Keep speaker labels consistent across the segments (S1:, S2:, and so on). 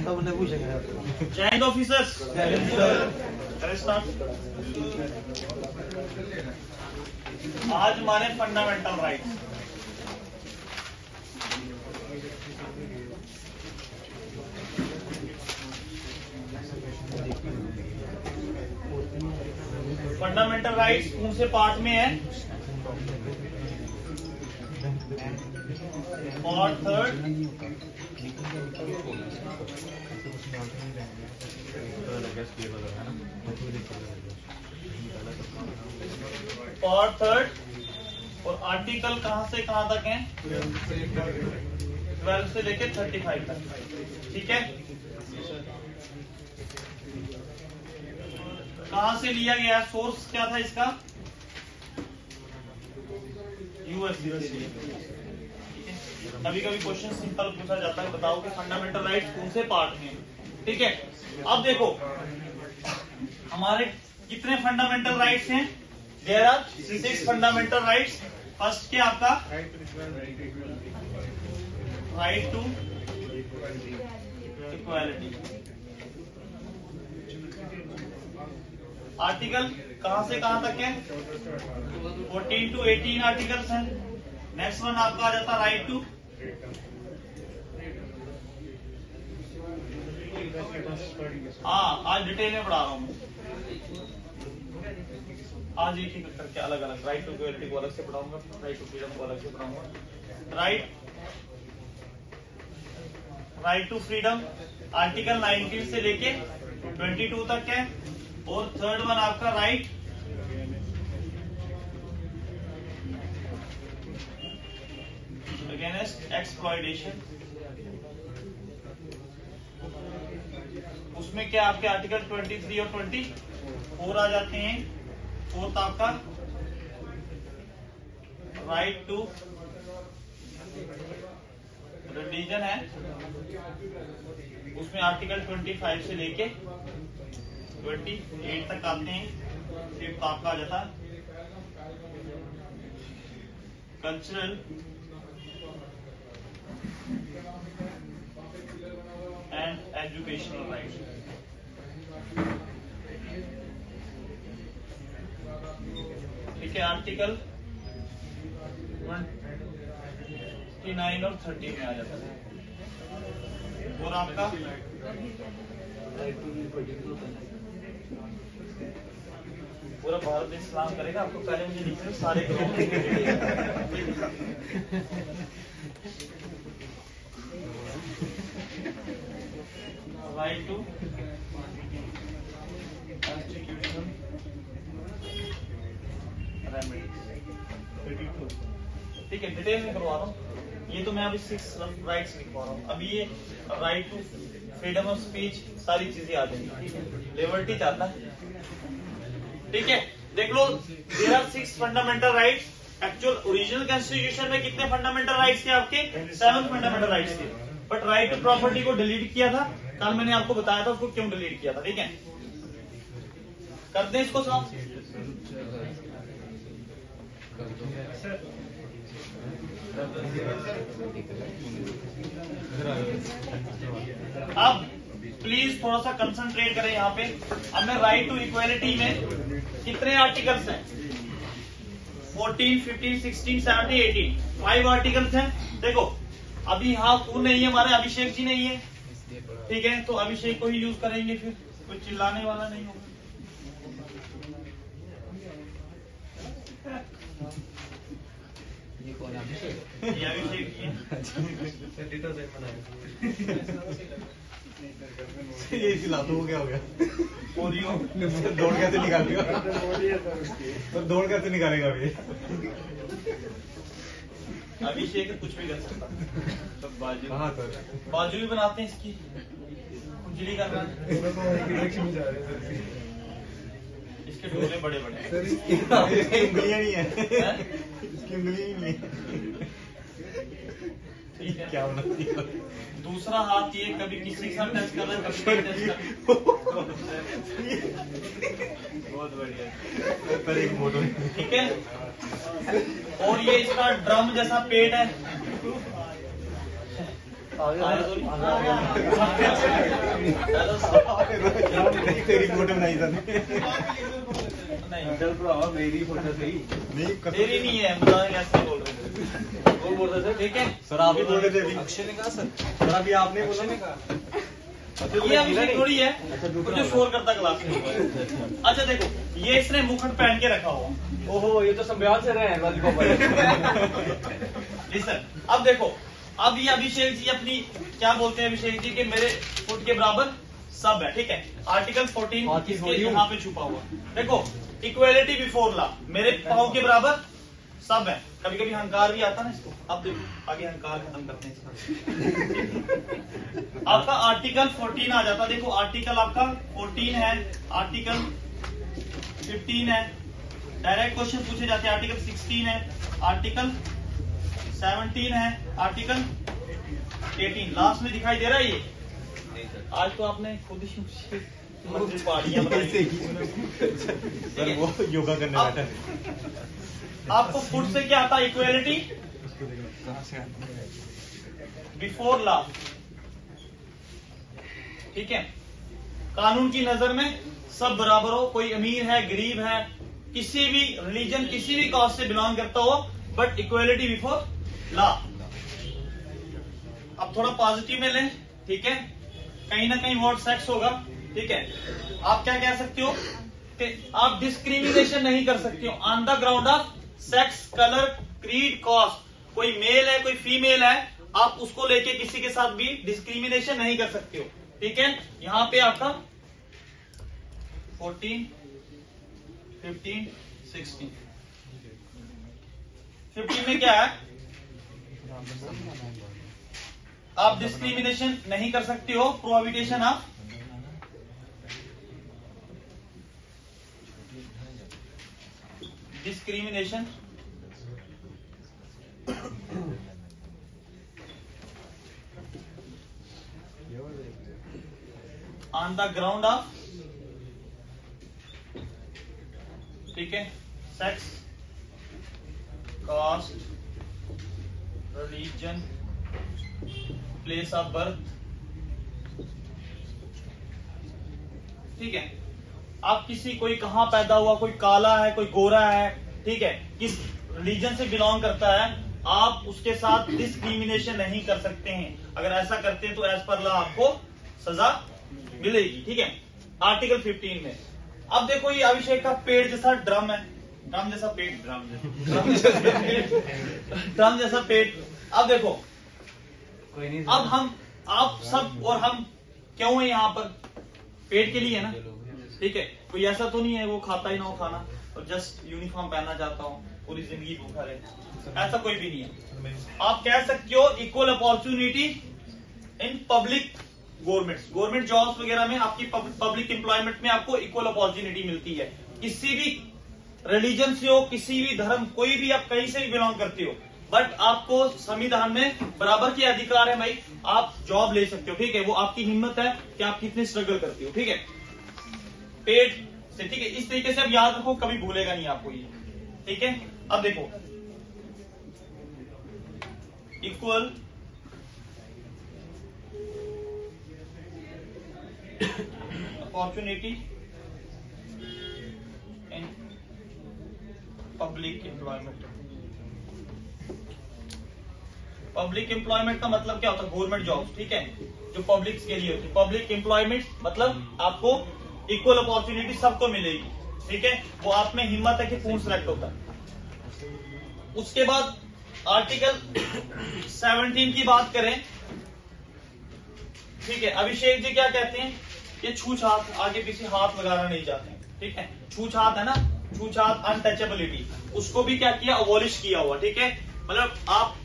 S1: जय ऑफिसर्स, आज हमारे फंडामेंटल राइट्स। फंडामेंटल राइट्स कौन से पार्ट में है? पार्ट थर्ड, पार्ट थर्ड, और आर्टिकल कहां से कहां तक है? 12 से लेके 35 तक। ठीक है, कहां से लिया गया? सोर्स क्या था इसका? यूएस से लिया। कभी कभी क्वेश्चन सिंपल पूछा जाता है, बताओ कि फंडामेंटल राइट्स कौन से पार्ट में है। ठीक है, अब देखो हमारे कितने फंडामेंटल राइट्स हैं? There are 6 fundamental rights. First क्या आपका? Right to equality. आर्टिकल कहां से कहां तक है? 14 to 18 आर्टिकल्स हैं। नेक्स्ट वन आपका आ जाता राइट टू आज डिटेल में पढ़ा रहा हूं। आज एक एक करके अलग अलग राइट टू इक्वालिटी को अलग से पढ़ाऊंगा, राइट टू फ्रीडम को अलग से पढ़ाऊंगा। राइट टू फ्रीडम आर्टिकल 19 से लेके 22 तक है। और थर्ड वन आपका राइट अगेंस्ट एक्सप्लॉयटेशन। उसमें क्या आपके आर्टिकल 23 और 24 आ जाते हैं। फोर्थ आपका राइट टू रिलीजन है, उसमें आर्टिकल 25 से लेके 28 तक आते हैं। फिफ्थ आपका आ जाता कल्चरल एंड एजुकेशनल राइट्स। ठीक है, आर्टिकल 29 और 30 में आ जाता है। और आपका पूरा भारत देश सलाम करेगा आपको। पहले मुझे लिखने सारे राइट टू कॉन्स्टिट्यूशन रेमेडीज। ठीक है, डिटेल में करवा रहा हूँ। ये तो मैं अभी 6 राइट्स लिखवा रहा हूँ। अभी ये right to freedom of speech सारी चीजें आ जाएंगी। लिबर्टी चाहता है। ठीक है, देख लो, there are 6 fundamental rights. Actual original constitution में कितने फंडामेंटल राइट्स थे आपके? 7 फंडामेंटल राइट्स थे। बट राइट टू प्रॉपर्टी को डिलीट किया था। कल मैंने आपको बताया था उसको क्यों डिलीट किया था। ठीक है, करते हैं इसको समाप्त। अब प्लीज थोड़ा सा कंसंट्रेट करें यहाँ पे। अब मैं राइट टू इक्वालिटी में कितने आर्टिकल्स हैं? 14, 15, 16, 17, 18 5 आर्टिकल्स हैं। देखो अभी यहाँ कौन नहीं है? हमारे अभिषेक जी नहीं है। ठीक है, तो अभिषेक को ही यूज करेंगे, फिर कोई चिल्लाने वाला नहीं होगा। ये अभिषेक जी
S2: ये सिला तो क्या हो गया?
S1: दौड़
S2: कैसे निकालेगा? तो दौड़ कैसे निकालेगा अभी?
S1: अभिषेक कुछ भी कर सकता। तो बाजू
S2: सर
S1: बाजू भी बनाते हैं इसकी, कुंजली करना। इसके डोले बड़े बड़े।
S2: इसकी उंगलियां नहीं है। इसकी उंगलियां ही नहीं है।
S1: ठीक है,
S2: क्या बनाती है?
S1: दूसरा हाथ ये कभी किसी के साथ टच कर रहा है, कभी टच कर। बहुत बढ़िया।
S2: पर एक फोटो।
S1: ठीक है, और ये इसका ड्रम जैसा पेट है।
S2: तेरी फोटो बनाई था
S1: नहीं
S3: चल भरावा मेरी फोटो सही
S2: नहीं
S1: तेरी नहीं है, मजाक कैसे बोल रहे थे?
S3: कौन बोल रहा था?
S1: ठीक है,
S2: सर आप ही बोल रहे थे अभी
S3: अक्षय ने कहा सर।
S2: सर अभी आपने बोला ना
S1: ये अभिषेक थोड़ी है जो शोर करता क्लास में। अच्छा देखो, ये इसने मुकुट पहन के रखा हुआ।
S3: ओहो ये तो संब्याल से रहे हैं लॉलीपॉप
S1: लिसन, अब देखो, अब ये अभिषेक जी अपनी क्या बोलते हैं अभिषेक जी के मेरे फुट के बराबर सब है, ठीक है। आर्टिकल 14 इसके यहाँ पे छुपा हुआ। देखो, इक्वेलिटी बिफोर लॉ, मेरे पाँव के बराबर सब है। कभी कभी अहंकार भी आता ना इसको। अब देखो आगे अहंकार खत्म करते हैं। आपका आर्टिकल 14 आ जाता। देखो आर्टिकल आपका 14 है, आर्टिकल 15 है, डायरेक्ट क्वेश्चन पूछे जाते हैं। आर्टिकल 16 है, आर्टिकल 17 है, आर्टिकल 18 लास्ट में दिखाई दे रहा है। ये आज तो आपने खुद ही पहाड़ियां बनाई।
S2: सर वो योगा करने बैठा है।
S1: आपको फुट से क्या आता है? इक्वेलिटी बिफोर लॉ, ठीक है। कानून की नजर में सब बराबर हो, कोई अमीर है गरीब है, किसी भी रिलीजन किसी भी कास्ट से बिलोंग करता हो, बट इक्वेलिटी बिफोर लॉ। अब थोड़ा पॉजिटिव में लें, ठीक है। कहीं ना कहीं वर्ड सेक्स होगा, ठीक है। आप क्या कह सकते हो कि आप डिस्क्रिमिनेशन नहीं कर सकते हो on the ground of sex, colour, creed, caste. कोई मेल है कोई फीमेल है, आप उसको लेके किसी के साथ भी डिस्क्रिमिनेशन नहीं कर सकते हो, ठीक है। यहां पे आपका 14, 15, 16, 15 में क्या है? आप डिस्क्रिमिनेशन नहीं कर सकते हो, prohibition of discrimination on the ground of, ठीक है, sex, caste, religion, place of birth, ठीक है। आप किसी कोई कहां पैदा हुआ, कोई काला है कोई गोरा है, ठीक है, किस रिलीजन से बिलोंग करता है, आप उसके साथ डिस्क्रिमिनेशन नहीं कर सकते हैं। अगर ऐसा करते हैं तो एज पर लॉ आपको सजा मिलेगी, ठीक है। आर्टिकल 15 में अब देखो, ये अभिषेक का पेड़ जैसा ड्रम है, ड्रम जैसा पेट, ड्रम जैसा पेट। अब देखो,
S3: कोई नहीं
S1: अब हम आप सब और हम क्यों है यहाँ पर? पेट के लिए है ना, ठीक है। कोई ऐसा तो नहीं है वो खाता ही ना हो खाना और जस्ट यूनिफॉर्म पहनना चाहता हूँ पूरी जिंदगी भूखा रहे, ऐसा कोई भी नहीं है। आप कह सकते हो equal opportunity in public government jobs वगैरह में, आपकी पब्लिक एम्प्लॉयमेंट में आपको इक्वल अपॉर्चुनिटी मिलती है। किसी भी रिलीजन से हो, किसी भी धर्म, कोई भी आप कहीं से भी बिलोंग करते हो, बट आपको संविधान में बराबर के अधिकार है भाई, आप जॉब ले सकते हो, ठीक है। वो आपकी हिम्मत है कि आप कितने स्ट्रगल करते हो, ठीक है, पेट से, ठीक है। इस तरीके से आप याद रखो, कभी भूलेगा नहीं आपको ये, ठीक है। अब देखो, equal opportunity in public employment. Public employment का मतलब क्या होता है? गवर्नमेंट जॉब, ठीक है, जो पब्लिक के लिए होती है। पब्लिक एम्प्लॉयमेंट मतलब आपको इक्वल अपॉर्चुनिटी सबको मिलेगी, ठीक है। वो आप में हिम्मत है कि कौन सिलेक्ट होता है। उसके बाद आर्टिकल 17 की बात करें, ठीक है। अभिषेक जी क्या कहते हैं? ये छूछात, आगे पीछे हाथ लगाना नहीं चाहते, ठीक है। छूछात है ना, छूछात, अनटचेबिलिटी, उसको भी क्या किया? अबॉलिश किया हुआ, ठीक है। मतलब आप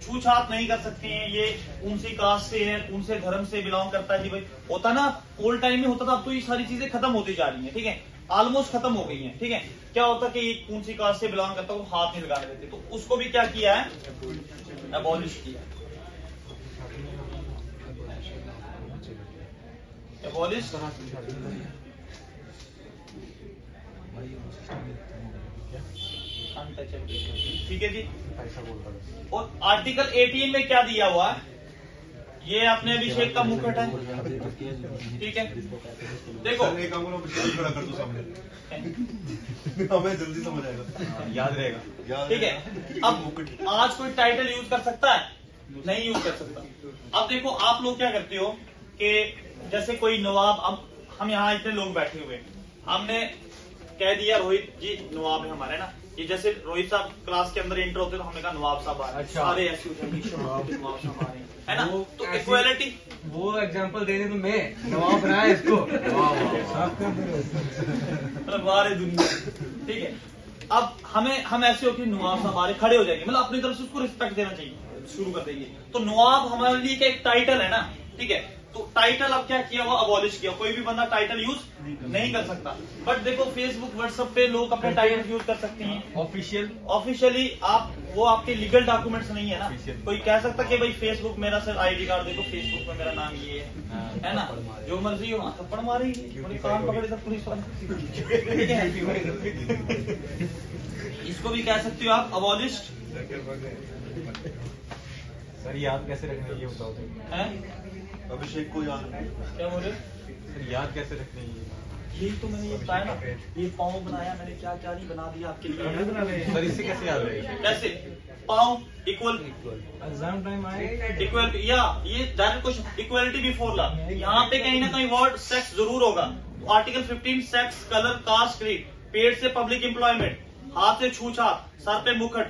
S1: छूछात नहीं कर सकते हैं, ये कौन सी कास्ट से है, कौन से धर्म से बिलोंग करता है, जी भाई होता ना, ओल्ड टाइम में होता था, अब तो ये सारी चीजें खत्म होती जा रही हैं, ठीक है, ऑलमोस्ट खत्म हो गई हैं, ठीक है। क्या होता कि ये कौन सी कास्ट से बिलोंग करता है, वो हाथ नहीं लगाने देते, तो उसको भी क्या किया है? अबॉलिश किया, अबॉलिश, ठीक है जी। और आर्टिकल 18 में क्या दिया हुआ है? ये अपने अभिषेक का मुकुट है, ठीक है। देखो
S2: एक काम करो, अभिषेक खड़ा कर दो सामने, हमें जल्दी समझ आएगा,
S3: याद रहेगा।
S1: ठीक है। अब आज कोई टाइटल यूज कर सकता है? नहीं यूज कर सकता। अब देखो आप लोग क्या करते हो कि जैसे कोई नवाब, अब हम यहाँ इतने लोग बैठे हुए, हमने कह दिया रोहित जी नवाब है हमारे ना, ये जैसे रोहित साहब क्लास के अंदर एंटर होते तो हमने कहा नवाब साहब आ रहे हैं,
S3: अच्छा।
S1: सारे ऐसे उठेंगे नवाब साहब आ रहे हैं, है ना।
S3: वो
S1: तो
S3: ऐसे-
S1: इक्वालिटी,
S3: वो एग्जांपल देने तो मैं नवाब बनाया इसको। वाह
S1: मतलब बारे दुनिया, ठीक है। अब हम ऐसे हो कि नवाब साहब हमारे खड़े हो जाएंगे, मतलब अपनी तरफ से उसको रिस्पेक्ट देना चाहिए, शुरू कर देंगे। तो नवाब हमारे लिए क्या एक टाइटल है ना, ठीक है। तो टाइटल अब क्या किया, वो अबॉलिश किया, कोई भी बंदा टाइटल यूज नहीं कर सकता। बट देखो फेसबुक व्हाट्सएप पे लोग अपने टाइटल यूज कर सकते हैं
S3: ऑफिशियल।
S1: ऑफिशियली। आप वो आपके लीगल डॉक्यूमेंट्स नहीं है ना,
S3: Official।
S1: कोई कह सकता कि भाई फेसबुक मेरा सर आईडी कार्ड देखो, फेसबुक में मेरा नाम ये है ना, जो मर्जी हो थप्पड़ मारेंगे, बड़ी कान पकड़े सब पुलिस वाले, ठीक है। इसको भी कह सकते हो आप अबॉलिश्ड
S3: सर याद कैसे रखना है ये बताओ तो।
S1: है।
S2: अभिषेक को याद
S1: क्या बोले?
S3: सर याद कैसे रखना है ये?
S1: यही तो मैंने ये बताया ना, ये पाँव बनाया मैंने, क्या क्या नहीं बना दिया आपके लिए।
S3: सर इससे कैसे याद रहेगा?
S1: कैसे? पाँव इक्वल
S3: एग्जाम टाइम आए।
S1: इक्वल, या ये direct question, equality before law. यहाँ पे कहीं ना कहीं वर्ड सेक्स जरूर होगा। Article 15 sex, colour, caste, creed, पेट से पब्लिक एम्प्लॉयमेंट, हाथ से छूछात, सर पे मुखट।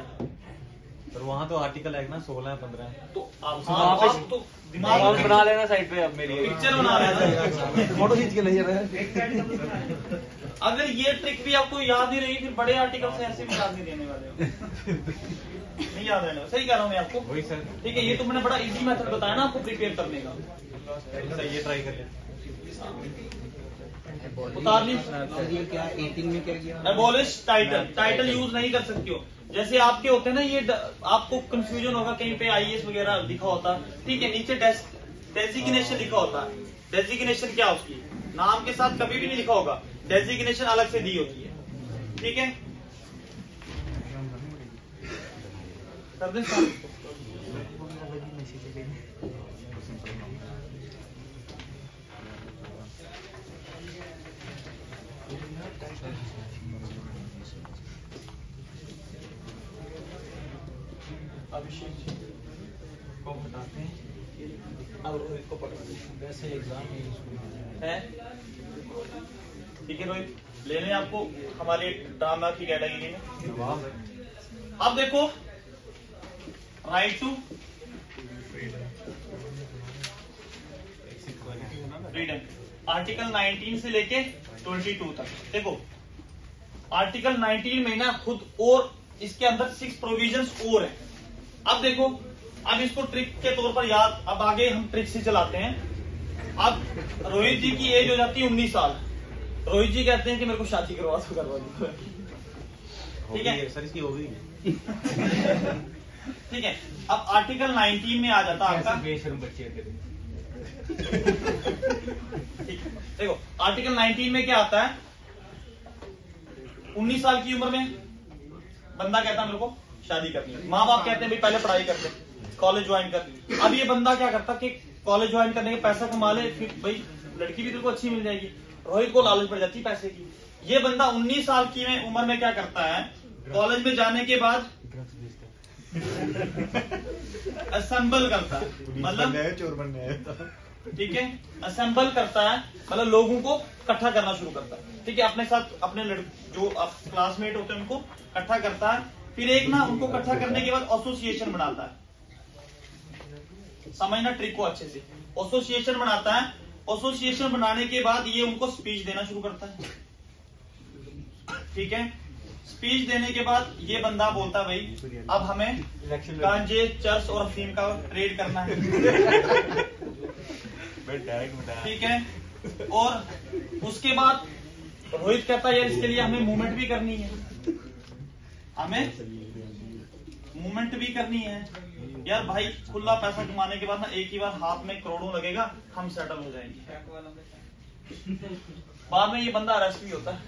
S3: सर वहाँ तो आर्टिकल है ना 16 15।
S1: तो आप
S3: वहाँ
S1: आप तो दिमाग
S3: आप
S1: में
S3: बना लेना साइड पे अब मेरी
S1: पिक्चर बना रहे हैं।
S3: फोटो खींच के नहीं रहे।
S1: अगर ये ट्रिक भी आपको याद नहीं रही, फिर बड़े आर्टिकल से ऐसे भी याद नहीं रहने वाले हो। नहीं याद रहने वाले, सही कह रहा हूँ मैं आपको।
S3: वही सर।
S1: ठीक है, ये तो मैंने बड़ा इजी मेथड बताया ना आपको प्रिपेयर करने का।
S3: सर ये ट्राई कर ले।
S1: उतार ली।
S4: ये क्या 18 में क्या किया?
S1: एबॉलिश टाइटल, टाइटल यूज नहीं कर सकती हो। जैसे आपके होते हैं ना ये आपको कंफ्यूजन होगा, कहीं पे आईएएस वगैरह लिखा होता, ठीक है, नीचे डेजिग्नेशन लिखा होता है। डेजिग्नेशन क्या उसकी, नाम के साथ कभी भी नहीं लिखा होगा, डेजिग्नेशन अलग से दी होती है, ठीक है। कर दें साहब? अभिषेक जी को बताते हैं, अब रोहित को पकड़ते हैं।
S4: वैसे एग्जाम
S1: है ठीक है रोहित, ले लें आपको हमारे ड्रामा की कैटेगरी में। अब देखो राइट टू फ्रीडम, आर्टिकल 19 से लेके 22 तक। देखो आर्टिकल 19 में ना खुद और इसके अंदर 6 प्रोविजंस और हैं। अब देखो, अब इसको ट्रिक के तौर पर याद, अब आगे हम ट्रिक से चलाते हैं। अब रोहित जी की एज हो जाती है 19 साल। रोहित जी कहते हैं कि मेरे को शादी करवा दो, ठीक है
S3: सर इसकी हो गई।
S1: ठीक है। अब आर्टिकल 19 में आ जाता है आपका,
S3: बेशर्म बच्चे हैं तेरे।
S1: ठीक है। देखो आर्टिकल 19 में क्या आता है, 19 साल की उम्र में बंदा कहता है मेरे को शादी करनी है, माँ बाप कहते हैं भाई पहले पढ़ाई कर ले, कॉलेज ज्वाइन कर। अब ये बंदा क्या करता कि कॉलेज ज्वाइन करने के पैसा कमा ले, फिर भाई लड़की भी तेरे को अच्छी मिल जाएगी। रोहित को लालच पड़ जाती है पैसे की। ये बंदा 19 साल की उम्र में क्या करता है, कॉलेज में जाने के बाद असेंबल करता है, मतलब
S2: चोर बनने आया।
S1: ठीक है, असेंबल करता है, मतलब लोगों को इकट्ठा करना शुरू करता है। ठीक है, अपने साथ अपने जो क्लासमेट होते हैं उनको इकट्ठा करता है। फिर एक ना उनको इकट्ठा करने के बाद एसोसिएशन बनाता है। समझना ट्रिक को अच्छे से, एसोसिएशन बनाता है। एसोसिएशन बनाने के बाद ये उनको स्पीच देना शुरू करता है। ठीक है, स्पीच देने के बाद ये बंदा बोलता भाई अब हमें गांजे, चर्च और अफीम का ट्रेड करना है। ठीक है, और उसके बाद रोहित कहता है यार इसके लिए हमें मूवमेंट भी करनी है, हमें मूवमेंट भी करनी है यार भाई। खुला पैसा कमाने के बाद ना एक ही बार हाथ में करोड़ों लगेगा, हम सेटल हो जाएंगे। बाद में ये बंदा अरेस्ट भी होता है।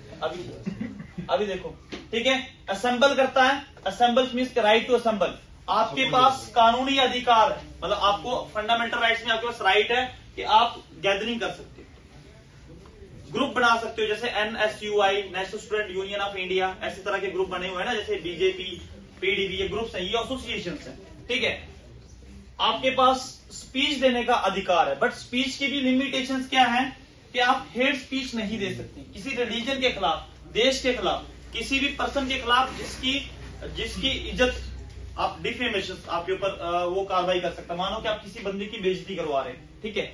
S1: अभी देखो, ठीक है, असेंबल करता है। Assemble means right to assemble. आपके पास कानूनी अधिकार है, मतलब आपको फंडामेंटल राइट्स में आपके पास राइट है कि आप गैदरिंग कर सकते हो, ग्रुप बना सकते हो, जैसे NSUI national student union of India, ऐसे तरह के ग्रुप बने हुए हैं ना, जैसे BJP PDB, ये ग्रुप्स हैं, ये एसोसिएशन है, ठीक है। आपके पास स्पीच देने का अधिकार है, बट स्पीच की भी लिमिटेशंस क्या है कि आप हेट स्पीच नहीं दे सकते किसी रिलीजन के खिलाफ, देश के खिलाफ, किसी भी पर्सन के खिलाफ जिसकी इज्जत आप डिफेमेशन आपके ऊपर वो कार्रवाई कर सकता है। मानो कि आप किसी बंदे की बेइज्जती करवा रहे हैं, ठीक है,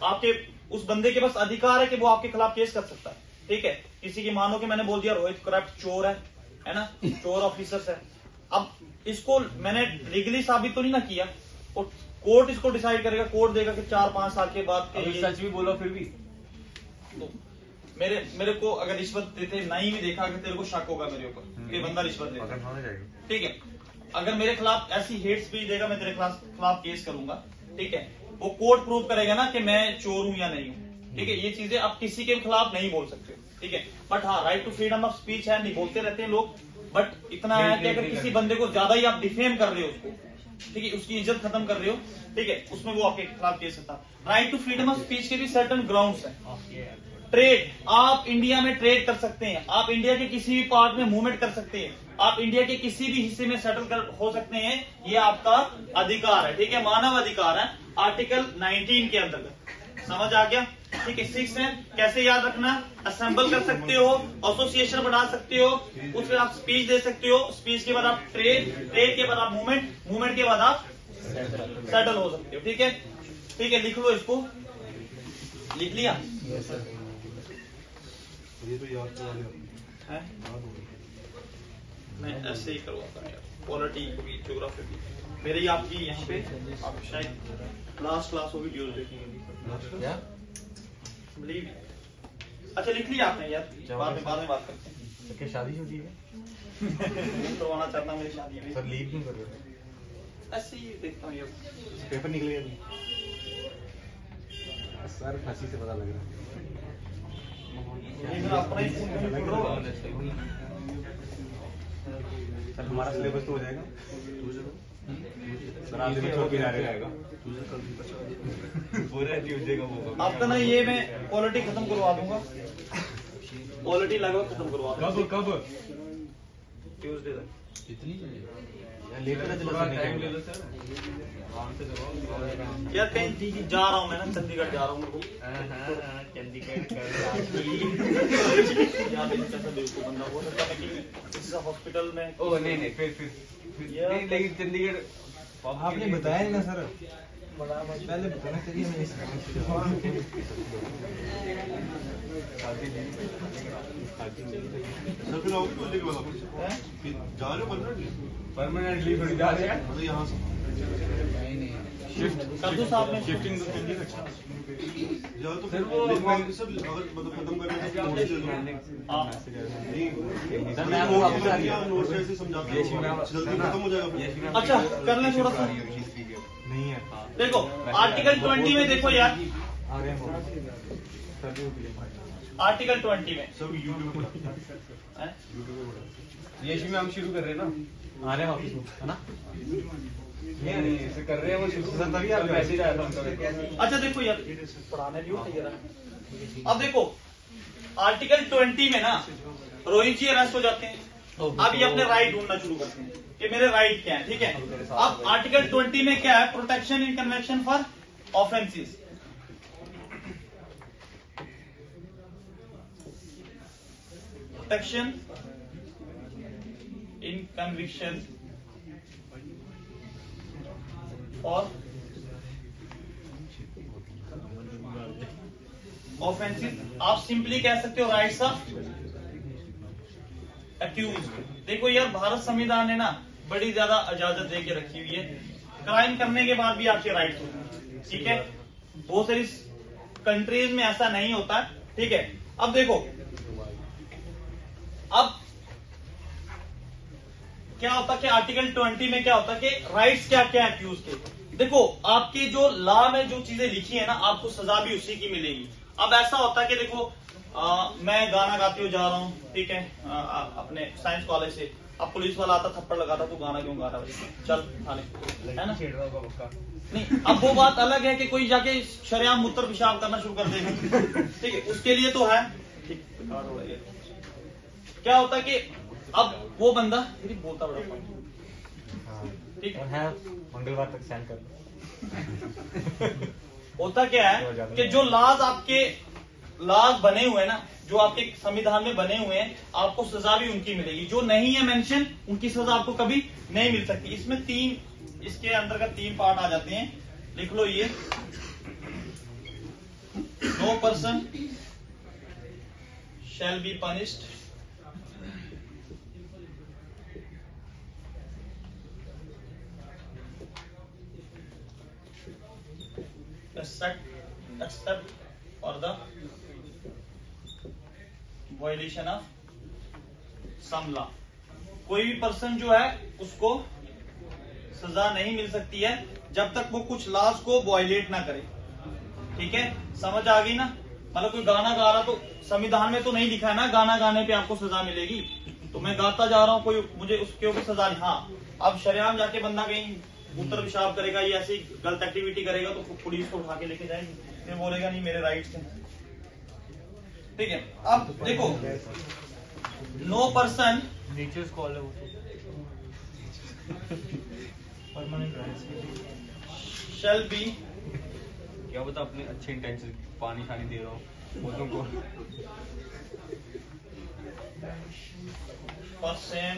S1: आपके उस बंदे के पास अधिकार है कि वो आपके खिलाफ केस कर सकता है, ठीक है। किसी की मानो कि मैंने बोल दिया रोहित करप्ट चोर है ना, चोर ऑफिसर्स है, अब इसको मैंने लीगली साबित तो नहीं ना किया, और कोर्ट इसको डिसाइड करेगा, कोर्ट देगा कि 4-5 साल के बाद के
S3: सच भी बोला फिर भी
S1: तो मेरे को अगर रिश्वत देते नहीं भी देखा, अगर तेरे को शक होगा मेरे ऊपर कि बंदा रिश्वत देता है, ठीक है, अगर मेरे खिलाफ ऐसी हेट स्पीच देगा, मैं तेरे खिलाफ केस करूंगा, ठीक है, वो कोर्ट प्रूव करेगा ना कि मैं चोर हूं या नहीं हूं, ठीक है। ये चीजें आप किसी के खिलाफ नहीं बोल सकते, ठीक है, बट हाँ right to freedom of speech है, नहीं बोलते रहते हैं लोग, बट इतना है कि अगर किसी बंदे को ज्यादा ही आप डिफेम कर रहे हो उसको, ठीक है, उसकी इज्जत खत्म कर रहे हो, ठीक है, उसमें वो आपके खिलाफ केस होता है। Right to freedom of speech के भी सर्टेन ग्राउंड्स हैं। ट्रेड, आप इंडिया में ट्रेड कर सकते हैं, आप इंडिया के किसी भी पार्ट में मूवमेंट कर सकते हैं, आप इंडिया के किसी भी हिस्से में सेटल हो सकते हैं, ये आपका अधिकार है, ठीक है, मानव अधिकार है, आर्टिकल 19 के अंतर्गत। समझ आ गया, ठीक है। 6 है, कैसे याद रखना, असेंबल कर सकते हो, एसोसिएशन बना सकते हो, उसमें आप स्पीच दे सकते हो, स्पीच के बाद आप ट्रेड के बाद आप मूवमेंट के बाद आप सेटल हो सकते हो, ठीक है, ठीक है, लिख लो इसको, लिख लिया
S2: ये तो याद
S1: है? मैं ऐसे ही करवाता हूँ, पॉलिटी भी, ज्योग्राफी भी, मेरी आपकी यहाँ पे आप शायद लास्ट क्लास होगी ड्यूज देखेंगे
S3: क्या
S1: बिलीव। अच्छा लिख लिया आपने यार, बाद में बात करते हैं।
S3: क्या शादी होती है
S1: करवाना चाहता हूँ मेरी शादी में,
S3: सर लीव क्यों कर रहे हो?
S1: ऐसे ही देखता हूँ यार,
S2: पेपर निकल गया
S3: सर फांसी से पता लग रहा है।
S1: ये मेरा अपना ही फोन नहीं खोल रहा है।
S2: सर हमारा सिलेबस तो हो जाएगा सर, आज में चौकी आएगा
S3: पूरा ट्यूसडे का होगा
S1: आपका ना ये मैं क्वालिटी खत्म करवा दूंगा, क्वालिटी लगभग खत्म करवा दूंगा
S3: कब
S1: ट्यूसडे तक।
S3: कितनी
S2: लेटर
S3: टाइम ले लो सर, आराम से करो
S1: यार कहीं जा रहा हूँ मैं ना, चंडीगढ़ जा रहा हूँ मेरे को,
S3: चंडीगढ़
S1: यहाँ पे कैसा बेवकूफ बंदा हो सकता है कि किसी हॉस्पिटल में।
S3: ओ नहीं फिर नहीं, लेकिन चंडीगढ़
S2: आपने बताया नहीं ना सर, पहले बताना चाहिए हमें इस सर फिर आओगे बोलने के बाद
S1: हैं?
S2: जा रहे हो
S3: परमानेंटली थोड़ी जा रहे हैं।
S2: मतलब यहाँ से
S1: कर दूं साहब में
S2: शिफ्टिंग तो चंडीगढ़ जाओ तो
S3: सर वो
S2: सब अगर मतलब खत्म करना है तो नोट्स ले लो।
S1: हाँ
S2: नहीं
S3: सर मैं आपको वापस आ रही हूँ।
S2: नोट्स ऐसे समझाते
S3: यश मैम
S2: हो जल्दी खत्म हो जाएगा।
S1: अच्छा कर लें थोड़ा सा,
S2: नहीं है
S1: देखो आर्टिकल 20 में देखो यार,
S2: आ रहे हैं
S1: आर्टिकल 20 में
S2: सब यूट्यूब पे पढ़ा
S1: हैं?
S3: यश में हम शुरू कर रहे हैं ना, आ रहे हैं वापस है ना, नहीं इसे कर रहे हैं वो शुरू
S2: सर, तभी आप
S3: मैसेज आया था उनका।
S1: अच्छा देखो यार पढ़ाने भी होता है। अब देखो आर्टिकल 20 में ना रोहित जी अरेस्ट हो जाते हैं, अब ये अपने राइट ढूंढना शुरू करते हैं कि मेरे राइट क्या है, ठीक है। अब आर्टिकल 20 में क्या है, protection in convection for offences, protection in conviction और ऑफेंसिव, आप सिंपली कह सकते हो राइट्स ऑफ एक्यूज। देखो यार भारत संविधान ने ना बड़ी ज्यादा इजाजत दे के रखी हुई है, क्राइम करने के बाद भी आपके राइट्स होते हैं, ठीक है। बहुत सारी कंट्रीज में ऐसा नहीं होता, ठीक है। अब देखो अब क्या होता कि आर्टिकल 20 में क्या होता कि राइट्स क्या क्या है एक्यूज के। देखो आपके जो लॉ में जो चीजें लिखी है ना, आपको सजा भी उसी की मिलेगी। अब ऐसा होता है कि देखो मैं गाना गाते हुए जा रहा हूँ, ठीक है, अपने साइंस कॉलेज से, अब पुलिस वाला आता थप्पड़ लगाता, तू गाना क्यों गा रहा है, चल थाने, है ना?
S3: छेड़ रहा होगा पक्का।
S1: नहीं, अब वो बात अलग है कि कोई जाके शरेआम मूत्र पेशाब करना शुरू कर देगा, ठीक है, उसके लिए तो है। ठीक, क्या होता है कि अब वो बंदा मेरी बोलता बड़ा ठीक
S2: और है मंगलवार तक सेंड कर दो।
S1: होता क्या है कि जो लॉज आपके लॉज बने हुए हैं ना, जो आपके संविधान में बने हुए हैं, आपको सजा भी उनकी मिलेगी। जो नहीं है मेंशन, उनकी सजा आपको कभी नहीं मिल सकती। इसमें इसके अंतर्गत 3 पार्ट आ जाते हैं, लिख लो ये। No person shall be punished except for the violation of some law। कोई भी पर्सन जो है उसको सजा नहीं मिल सकती है जब तक वो कुछ लॉज को वायलेट ना करे। ठीक है, समझ आ गई ना? मतलब कोई गाना गा रहा, तो संविधान में तो नहीं लिखा है ना गाना गाने पे आपको सजा मिलेगी। तो मैं गाता जा रहा हूँ, कोई मुझे उसके ऊपर सजा नहीं। हाँ, अब शरेआम जाके बंदा कहीं मूत्र पेशाब करेगा या ऐसी गलत एक्टिविटी करेगा तो पुलिस को उठा के लेके जाएगी, फिर बोलेगा नहीं मेरे राइट्स हैं। ठीक है, अब देखो, नो पर्सन
S3: नेचर्स कॉल है वो
S2: परमानेंट
S1: शैल बी,
S3: क्या बता अपने अच्छे इंटेंशन पानी शानी दे रहा हूँ वो तुमको।
S1: पर्सन,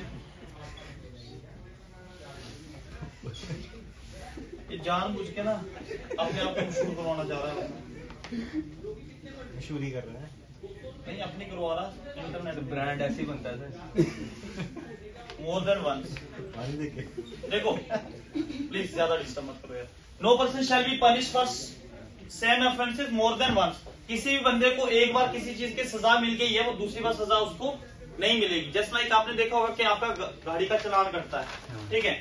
S1: ये जानबूझ के ना अपने आप को मशहूर करवाना चाह रहा है।
S2: मशहूरी कर रहे हैं।
S1: नहीं, अपनी करवा रहा, इंटरनेट
S3: ब्रांड ऐसे ही बनता है।
S1: More than once.
S2: पानी देखे
S1: देखो प्लीज ज्यादा डिस्टर्ब मत करो यार। No person shall be punish for same offences more than once. किसी भी बंदे को एक बार किसी चीज की सजा मिल गई है, वो दूसरी बार सजा उसको नहीं मिलेगी। जस्ट लाइक आपने देखा होगा कि आपका गाड़ी का चालान कटता है, ठीक है,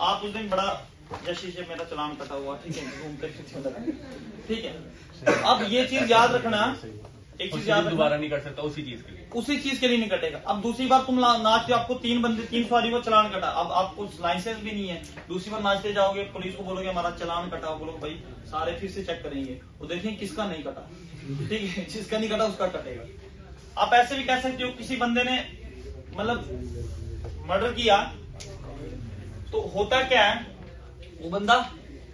S1: आप उस दिन बड़ा जैसे से मेरा चालान कटा हुआ, ठीक है, घूमते फिरते लगा, ठीक है। अब ये चीज याद रखना, एक चीज याद रखना,
S3: दोबारा नहीं कर सकता उसी चीज के लिए,
S1: उसी चीज के लिए नहीं कटेगा। अब दूसरी बार तुम नाचते, आपको 3 सवारी को चालान कटा, अब आपको लाइसेंस भी नहीं है, दूसरी बार नाचते जाओगे, पुलिस को बोलोगे हमारा चालान कटा, बोलो भाई सारे फिर से चेक करेंगे, वो देखेंगे किसका नहीं कटा, ठीक है, जिसका नहीं कटा उसका कटेगा। आप ऐसे भी कह सकते हो, किसी बंदे ने मतलब मर्डर किया, तो होता क्या है, वो बंदा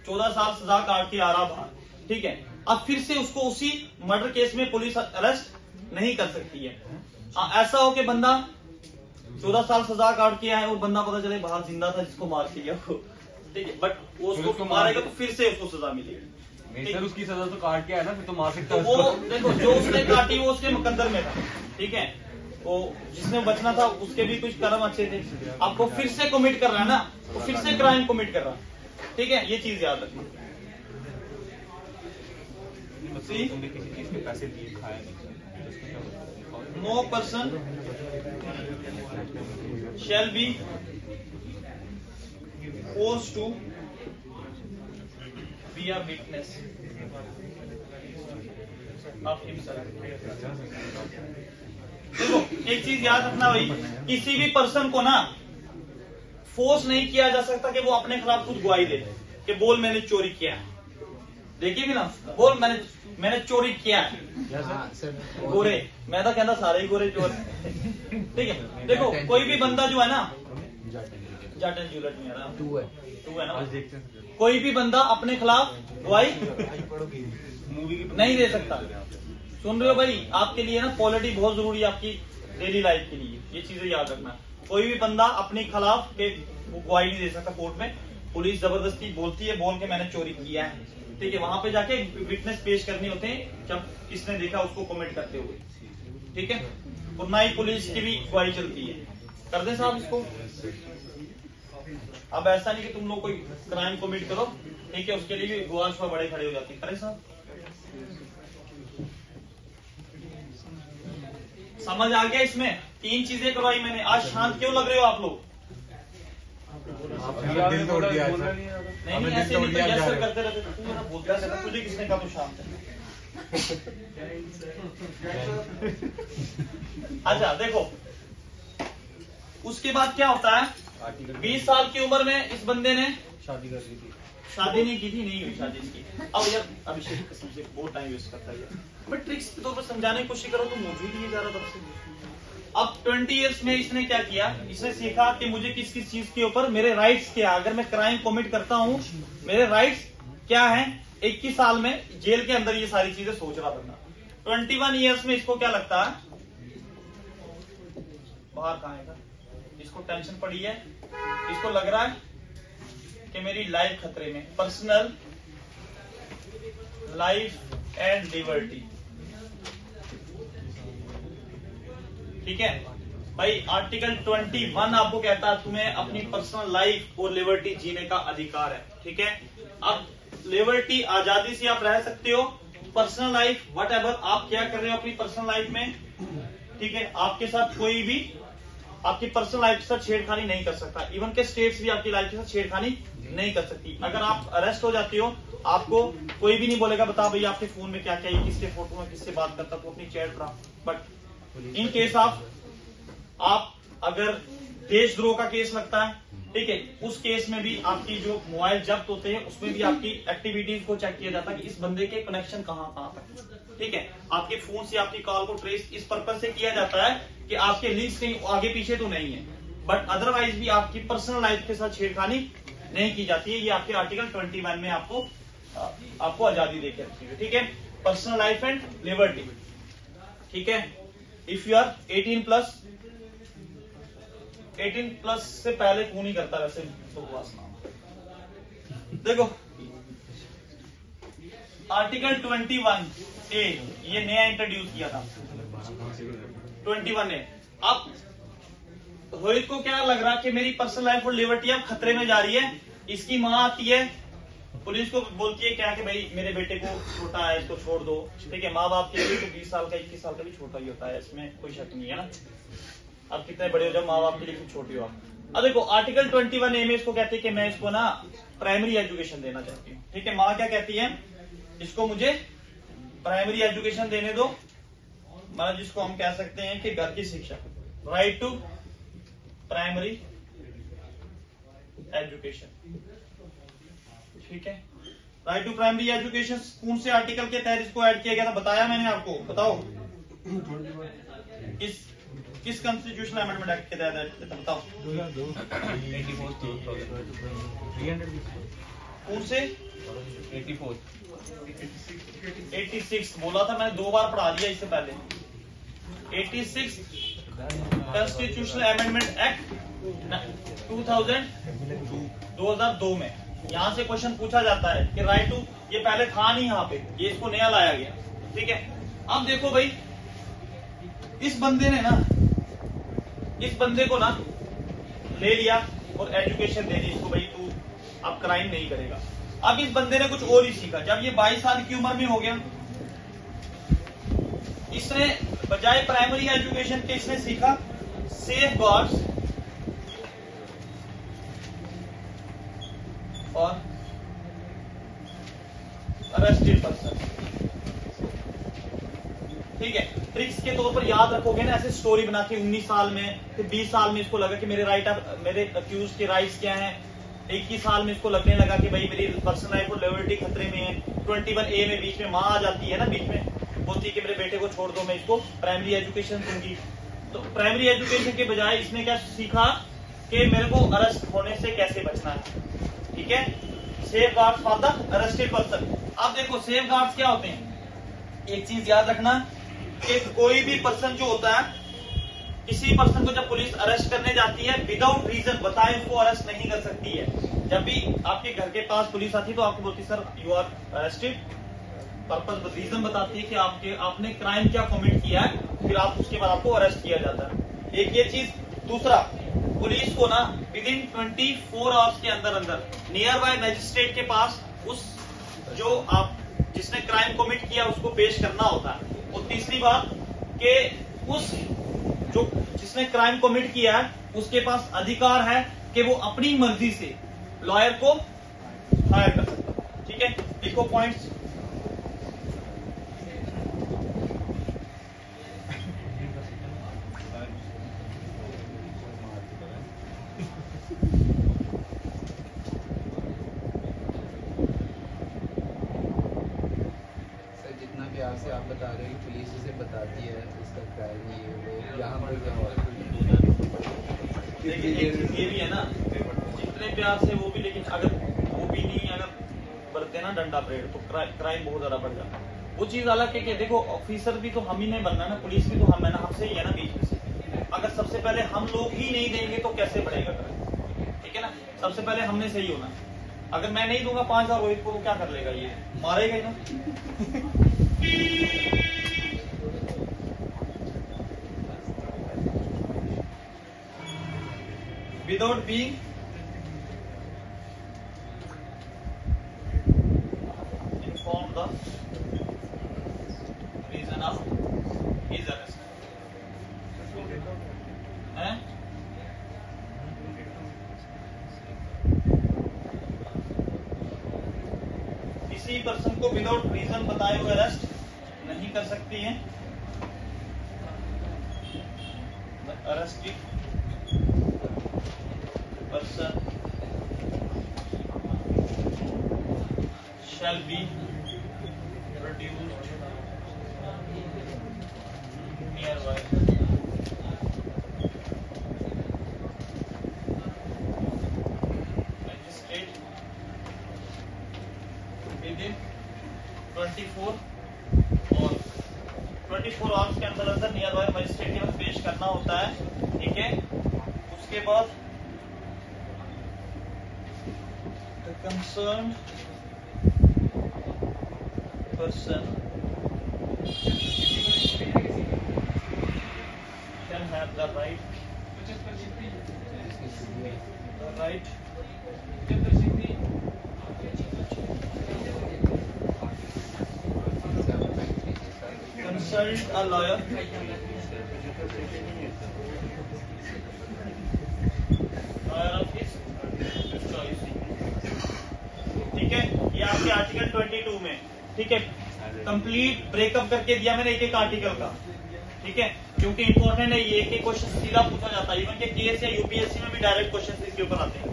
S1: 14 साल सजा काट के आ रहा बाहर, ठीक है, अब फिर से उसको उसी मर्डर केस में पुलिस अरेस्ट नहीं कर सकती है। ऐसा हो कि बंदा 14 साल सजा काट के आया, वो बंदा पता चले बाहर जिंदा था जिसको मार के गया, ठीक है, बट वो उसको मारेगा तो फिर से उसको सजा मिलेगी।
S3: नहीं सर, उसकी सजा तो काट के आया ना, फिर तो मार सकता
S1: तो
S3: है
S1: वो
S3: उसको।
S1: देखो, जो उसने काटी वो उसके मुकद्दर में था, ठीक है, वो जिसने बचना था उसके भी कुछ कर्म अच्छे थे, आपको फिर से कमिट कर रहा है ना, वो फिर से क्राइम कमिट कर रहा है, ठीक है, ये चीज याद रखना।
S3: तुमने किसी चीज के पैसे दिए, खाया नहीं,
S1: no person shall be forced to be a witness of himself. देखो एक चीज याद रखना भाई, किसी भी पर्सन को ना फोर्स नहीं किया जा सकता कि वो अपने खिलाफ कुछ गवाही दे कि बोल मैंने चोरी किया है। देखिए भी ना, बोल मैंने चोरी किया है। गोरे, मैं तो कहता सारे ही गोरे चोर, ठीक है। देखो कोई भी बंदा जो है ना, जाट एंड जूलियट में है, तू है ना,
S3: आज देखते हैं
S1: कोई भी बंदा अपने खिलाफ गवाही
S3: मूवी की
S1: नहीं दे सकता। सुन रहे हो भाई, आपके लिए ना पॉलिटी बहुत जरूरी है आपकी डेली लाइफ के लिए, ये चीजें याद रखना। कोई भी बंदा अपने खिलाफ के गवाही नहीं दे सकता कोर्ट में। पुलिस जबरदस्ती बोलती है, बोल के मैंने चोरी किया है, ठीक है, वहां पे जाके विटनेस पेश करनी होते हैं जब किसने देखा उसको कमेंट करते हुए, ठीक है, और ना ही पुलिस की भी गवाही चलती है। कर दें साहब इसको। अब ऐसा नहीं कि तुम लोग कोई क्राइम कमिट करो, ठीक है, उसके लिए भी गवाह शुआ बड़े खड़े हो जाते हैं। करें साहब, समझ आ गया? इसमें 3 चीजें करवाई मैंने। आज शांत क्यों लग रहे हो आप लोग?
S2: दिल तोड़ दिया आज।
S1: नहीं
S2: हमें
S1: ऐसे
S2: दिल
S1: नहीं,
S2: तोड़ दिया
S1: तो
S2: जा
S1: यस
S2: रहे हो।
S1: करते रहते, तू मेरा बोलता रहता, तुझे किसने कहा तू शांत है? अच्छा देखो, उसके बाद क्या होता है,
S3: आर्टिकल
S1: 20 साल की उम्र में इस बंदे ने
S3: शादी कर ली थी।
S1: शादी नहीं की थी, नहीं हुई शादी इसकी। अब यार अभिषेक कसम से बहुत टाइम वेस्ट करता है यार, बट ट्रिक्स के तौर पर समझाने की कोशिश करो तो मौजूद ही ज्यादा तरफ से। अब 20 इयर्स में इसने क्या किया, इसने सीखा कि मुझे किस किस चीज के ऊपर मेरे राइट्स क्या, अगर मैं क्राइम कमिट करता हूँ मेरे राइट्स क्या हैं। 21 साल में जेल के अंदर ये सारी चीजें सोच रहा बंदा। 21 इयर्स में इसको क्या लगता है, बाहर कहाँ है, इसको टेंशन पड़ी है, इसको लग रहा है कि मेरी लाइफ खतरे में, पर्सनल लाइफ एंड लिबर्टी। ठीक है भाई, आर्टिकल 21 आपको कहता है तुम्हें अपनी पर्सनल लाइफ और लिबर्टी जीने का अधिकार है। ठीक है, अब लिबर्टी आजादी से आप रह सकते हो, पर्सनल लाइफ वट एवर आप क्या कर रहे हो अपनी पर्सनल लाइफ में। ठीक है, आपके साथ कोई भी आपकी पर्सनल लाइफ के साथ छेड़खानी नहीं कर सकता, इवन के स्टेट्स भी आपकी लाइफ के साथ छेड़खानी नहीं कर सकती। अगर आप अरेस्ट हो जाती हो आपको कोई भी नहीं बोलेगा बता भाई आपके फोन में क्या क्या है, किसके फोटो में किससे बात करता, तो अपनी चैट रहा। बट इन केस आप अगर देशद्रोह का केस लगता है, ठीक है, उस केस में भी आपकी जो मोबाइल जब्त होते हैं उसमें भी आपकी एक्टिविटीज को चेक किया जाता है कि इस बंदे के कनेक्शन कहां तक। ठीक है, आपके फोन से आपकी कॉल को ट्रेस इस पर्पज से किया जाता है कि आपके लिंक्स कहीं आगे पीछे तो नहीं है, बट अदरवाइज भी आपकी पर्सनल लाइफ के साथ छेड़खानी नहीं की जाती है। ये आपके आर्टिकल 21 में आपको आजादी देकर रखी है। ठीक है, पर्सनल लाइफ एंड लिबर्टी। ठीक है, इफ यू आर 18 प्लस से पहले कौन नहीं करता वैसे बकवास नाम। देखो आर्टिकल 21A ये नया इंट्रोड्यूस किया था 21A। अब रोहित को क्या लग रहा कि मेरी पर्सनल लाइफ और लिबर्टी अब खतरे में जा रही है। इसकी माँ आती है, पुलिस को बोलती है क्या कि भाई मेरे बेटे को छोटा है, इसको छोड़ दो। ठीक है, माँ बाप के लिए तो 20 साल का 21 साल का भी छोटा ही होता है, इसमें कोई शक नहीं है ना। अब कितने बड़े हो जाओ माँ बाप के लिए छोटी हो आप। अब देखो आर्टिकल 21A में इसको कहती है कि मैं इसको ना प्राइमरी एजुकेशन देना चाहती हूँ। ठीक है, माँ क्या कहती है, इसको मुझे प्राइमरी एजुकेशन देने दो, मतलब जिसको हम कह सकते हैं कि घर की शिक्षा, राइट टू प्राइमरी एजुकेशन। ठीक है, राइट टू प्राइमरी एजुकेशन कौन से आर्टिकल के तहत इसको ऐड किया गया था, बताया मैंने आपको, बताओ किस कॉन्स्टिट्यूशनल अमेंडमेंट एक्ट के तहत ऐड किया था, बताओ।
S3: 84
S1: कौन से
S3: 84
S1: 86 बोला था मैंने, 2 बार पढ़ा दिया इससे पहले। 86 कॉन्स्टिट्यूशनल अमेंडमेंट एक्ट 2002 में यहाँ से क्वेश्चन पूछा जाता है कि राइट टू, ये पहले था नहीं यहाँ पे, ये इसको नया लाया गया। ठीक है, अब देखो भाई इस बंदे को ना ले लिया और एजुकेशन दे दी इसको, भाई तू अब क्राइम नहीं करेगा। अब इस बंदे ने कुछ और ही सीखा, जब ये 22 साल की उम्र में हो गया, इसने बजाय प्राइमरी एजुकेशन के इसने सीखा सेफ गार्ड्स और अरेस्टेड पर्सन। ठीक है, ट्रिक्स के तौर पर याद रखोगे ना, ऐसे स्टोरी बना के 19 साल में फिर 20 साल में इसको लगा कि मेरे अक्यूज के राइट्स क्या हैं, 21 साल में इसको लगने लगा कि भाई मेरी पर्सनल लाइफ और लिबर्टी खतरे में है। 21A में बीच में माँ आ जाती है ना, बीच में बोलती है कि मेरे बेटे को छोड़ दो, मैं इसको प्राइमरी एजुकेशन दूंगी। तो प्राइमरी एजुकेशन के बजाय इसने क्या सीखा कि मेरे को अरेस्ट होने से कैसे बचना है। ठीक है, safe guards for the arrested person. अब देखो सेफ गार्ड्स क्या होते हैं, एक चीज याद रखना कि कोई भी पर्सन जो होता है, किसी पर्सन को जब पुलिस अरेस्ट करने जाती है विदाउट रीजन बताए उसको अरेस्ट नहीं कर सकती है। जब भी आपके घर के पास पुलिस आती है तो आपको बोलती है sir you are arrested, purpose reason बताती है कि आपने क्राइम क्या कमिट किया है, फिर आप उसके बाद आपको अरेस्ट किया जाता है। एक ये चीज, दूसरा पुलिस को ना विद इन 24 आवर्स के अंदर नियर बाय मजिस्ट्रेट के पास उस जो आप जिसने क्राइम कमिट किया उसको पेश करना होता है। और तीसरी बात कि उस जो जिसने क्राइम कमिट किया है उसके पास अधिकार है कि वो अपनी मर्जी से लॉयर को हायर कर सकता है। ठीक है, लिखो पॉइंट्स।
S4: बता रहे हो कि पुलिस इसे बताती है इसका क्राइम ये वो, यहाँ पर क्या हो रहा
S1: लेकिन एक चीज ये भी है ना, जितने प्यार से वो भी, लेकिन अगर वो भी नहीं अगर बरते ना डंडा परेड तो क्राइम बहुत ज्यादा बढ़ जाता है। वो चीज अलग है कि देखो ऑफिसर भी तो हम ही नहीं बनना ना, पुलिस भी तो हम है ना, हमसे ही है ना बीच में से। अगर सबसे पहले हम लोग ही नहीं देंगे तो कैसे बढ़ेगा क्राइम, ठीक है ना। सबसे पहले हमने सही होना। अगर मैं नहीं दूंगा 5000 रोहित को तो क्या कर लेगा, ये मारेगा ही ना। Without being informed the reason of his arrest. हैं? किसी पर्सन को विदाउट रीजन बताए हुए अरेस्ट नहीं कर सकती हैं। Arrested person shall be produced nearby magistrate within 24 और 24 आवर्स के अंदर अंदर नियर बाय मजिस्ट्रेट के पास पेश करना होता है, ठीक है। उसके बाद the concerned person can have the right consult a lawyer of his choice, ठीक है। ये आपके आर्टिकल 22 में, ठीक है, कंप्लीट ब्रेकअप करके दिया मैंने एक एक आर्टिकल का, ठीक है, क्योंकि इंपॉर्टेंट है ये कि क्वेश्चन सीधा पूछा जाता है। इवन के केएस या यूपीएससी में भी डायरेक्ट क्वेश्चन इसके ऊपर आते हैं।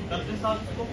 S1: करते साथ इसको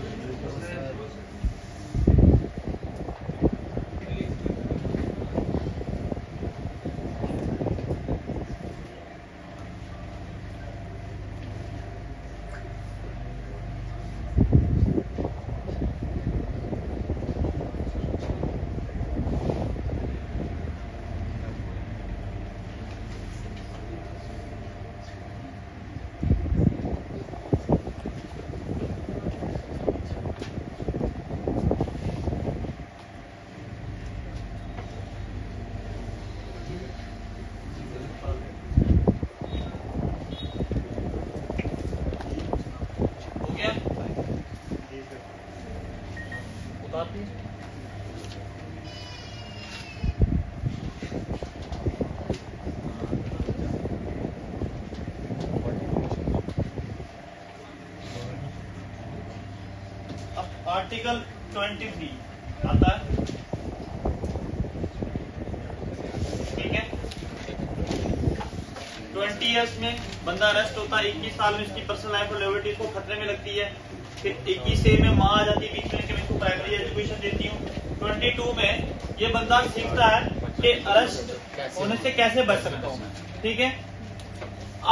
S1: उतारती है। अब आर्टिकल 23 आता है, ठीक है। 20 इयर्स में बंदा अरेस्ट होता है, 21 साल में इसकी पर्सनल लाइफ और लिबर्टी को खतरे में लगती है। फिर 21 से में माँ आ जाती है बीच में कि मैं इसको प्राइमरी एजुकेशन देती हूँ। 22 में ये बंदा सीखता है कि अरेस्ट होने से कैसे बच सकता हूँ, ठीक है।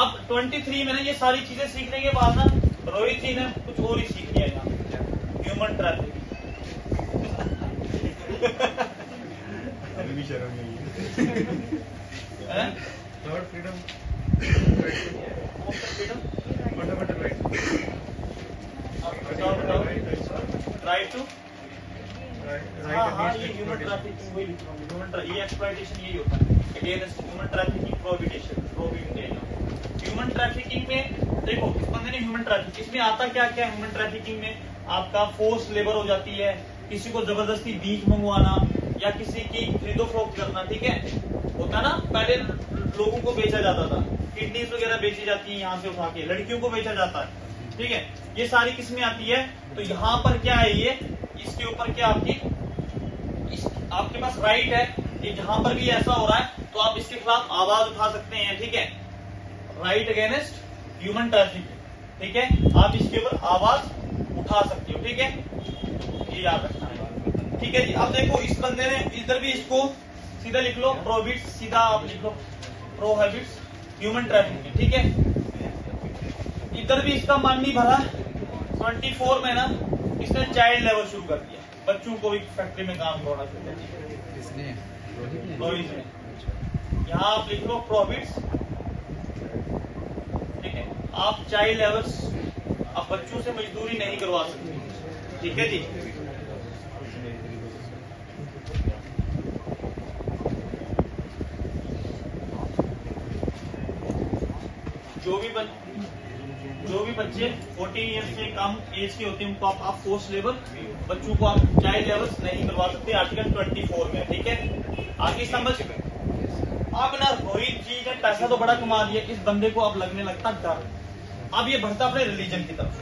S1: अब 23 में ना ये सारी चीजें सीखने के बाद ना रोहित जी ने कुछ और ही सीख लिया यहाँ, ह्यूमन ट्रैफिकिंग।
S2: अभी भी शर्म नहीं है। Third freedom, fundamental right,
S1: right to, हाँ ये ह्यूमन ट्रैफिकिंग वही लिख रहा हूँ। ह्यूमन ये एक्सप्लॉयटेशन यही होता है, against human trafficking प्रोहिबिटेशन। Human trafficking में देखो इस बंदे ने ह्यूमन ट्रैफिकिंग, इसमें आता क्या क्या है ह्यूमन ट्रैफिकिंग में, आपका फोर्स लेबर हो जाती है, किसी को जबरदस्ती बीज मंगवाना या किसी की खरीदो फरोख्त करना, ठीक है, होता ना। पहले लोगों को बेचा जाता था, किडनीज वगैरह बेची जाती है यहाँ से उठा के, लड़कियों को बेचा जाता है, ठीक है। ये सारी किस्में आती है। तो यहाँ पर क्या है, ये इसके ऊपर क्या आपके पास राइट है, ये जहां पर भी ऐसा हो रहा है तो आप इसके खिलाफ आवाज उठा सकते हैं, ठीक है। राइट अगेंस्ट ह्यूमन ट्रैफिकिंग, ठीक है, आप इसके ऊपर आवाज उठा सकते हो, ठीक है, ये याद रखना है, ठीक है जी। अब देखो इस बंदे ने इधर भी इसको सीधा लिख लो, प्रोहिबिट्स, सीधा आप लिख लो प्रोहिबिट्स ह्यूमन ट्रैफिकिंग, ठीक है। इधर भी इसका मन नहीं भरा, 24 में ना इसने चाइल्ड लेबर शुरू कर दिया, बच्चों को भी फैक्ट्री में काम करवाना शुरू कर दिया।
S4: किसने?
S1: रोहित ने। यहाँ आप लिख लो प्रोहिबिट्स, ठीक है, आप चाइल्ड लेबर्स, आप बच्चों से मजदूरी नहीं करवा सकते, ठीक है जी। जो भी बच्चे 14 ईयर्स से कम एज के होते हैं उनको आप फोर्स लेबर, बच्चों को आप चाइल्ड लेबर्स नहीं करवा सकते, आर्टिकल 24 में, ठीक है। आगे समझ में। अब ना रोहित जी ने पैसा तो बड़ा कमा दिया, इस बंदे को अब लगने लगता डर, अब ये बढ़ता अपने रिलीजन की तरफ,